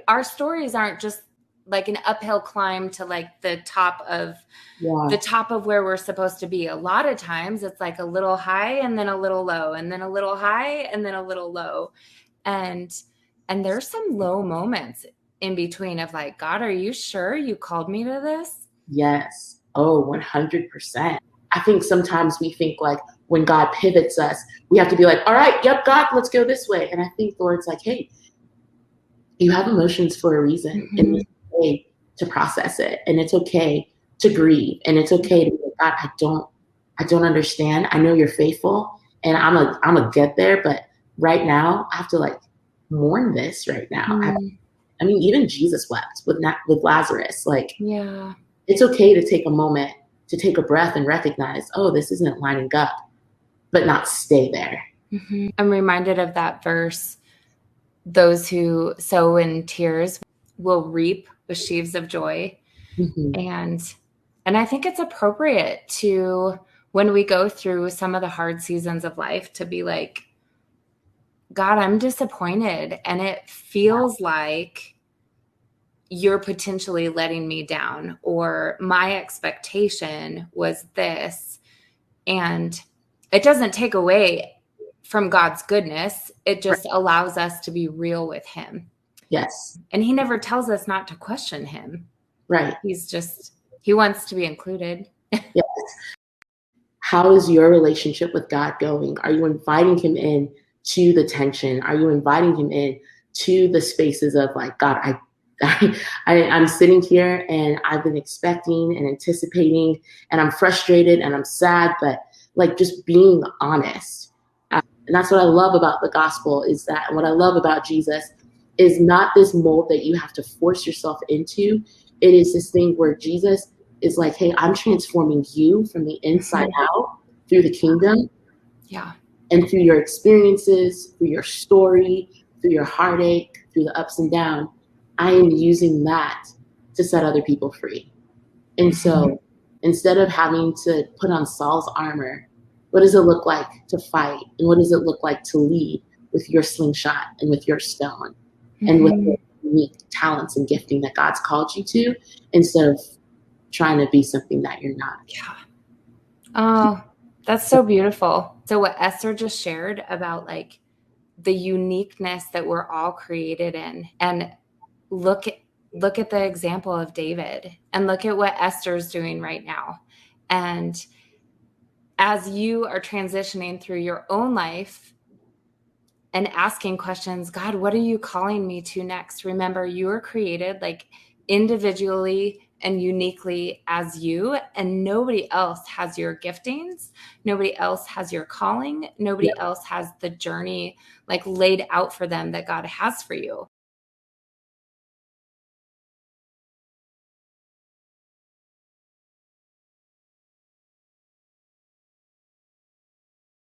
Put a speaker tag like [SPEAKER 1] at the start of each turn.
[SPEAKER 1] our stories aren't just like an uphill climb to like the top of where we're supposed to be. A lot of times it's like a little high and then a little low and then a little high and then a little low. And there's some low moments in between of like, God, are you sure you called me to this?
[SPEAKER 2] Yes. Oh, 100%. I think sometimes we think like when God pivots us, we have to be like, all right, yep, God, let's go this way. And I think the Lord's like, hey, you have emotions for a reason.
[SPEAKER 1] Mm-hmm.
[SPEAKER 2] And it's okay to process it. And it's okay to grieve. And it's okay to be like, God, I don't understand. I know you're faithful and I'm a get there, but right now I have to like mourn this right now.
[SPEAKER 1] Mm.
[SPEAKER 2] I mean, even Jesus wept with Lazarus. Like,
[SPEAKER 1] yeah,
[SPEAKER 2] it's okay to take a moment, to take a breath and recognize, oh, this isn't lining up, but not stay there.
[SPEAKER 1] Mm-hmm. I'm reminded of that verse, those who sow in tears will reap with sheaves of joy.
[SPEAKER 2] Mm-hmm.
[SPEAKER 1] And I think it's appropriate to, when we go through some of the hard seasons of life, to be like, God, I'm disappointed. And it feels like you're potentially letting me down, or my expectation was this. And it doesn't take away from God's goodness. It just allows us to be real with him.
[SPEAKER 2] Yes.
[SPEAKER 1] And he never tells us not to question him.
[SPEAKER 2] Right.
[SPEAKER 1] He wants to be included.
[SPEAKER 2] Yes. How is your relationship with God going? Are you inviting him in to the tension? Are you inviting him in to the spaces of like, God, I'm sitting here and I've been expecting and anticipating and I'm frustrated and I'm sad, but like just being honest. And that's what I love about the gospel, is that what I love about Jesus is not this mold that you have to force yourself into. It is this thing where Jesus is like, hey, I'm transforming you from the inside out through the kingdom.
[SPEAKER 1] Yeah.
[SPEAKER 2] And through your experiences, through your story, through your heartache, through the ups and downs, I am using that to set other people free. And so instead of having to put on Saul's armor, what does it look like to fight? And what does it look like to lead with your slingshot and with your stone and with the unique talents and gifting that God's called you to, instead of trying to be something that you're not?
[SPEAKER 1] Yeah. Oh, that's so beautiful. So what Esther just shared about like the uniqueness that we're all created in, and look at the example of David, and look at what Esther's doing right now. And as you are transitioning through your own life and asking questions, God, what are you calling me to next? Remember, you are created like individually and uniquely as you, and nobody else has your giftings. Nobody else has your calling. Nobody else has the journey like laid out for them that God has for you.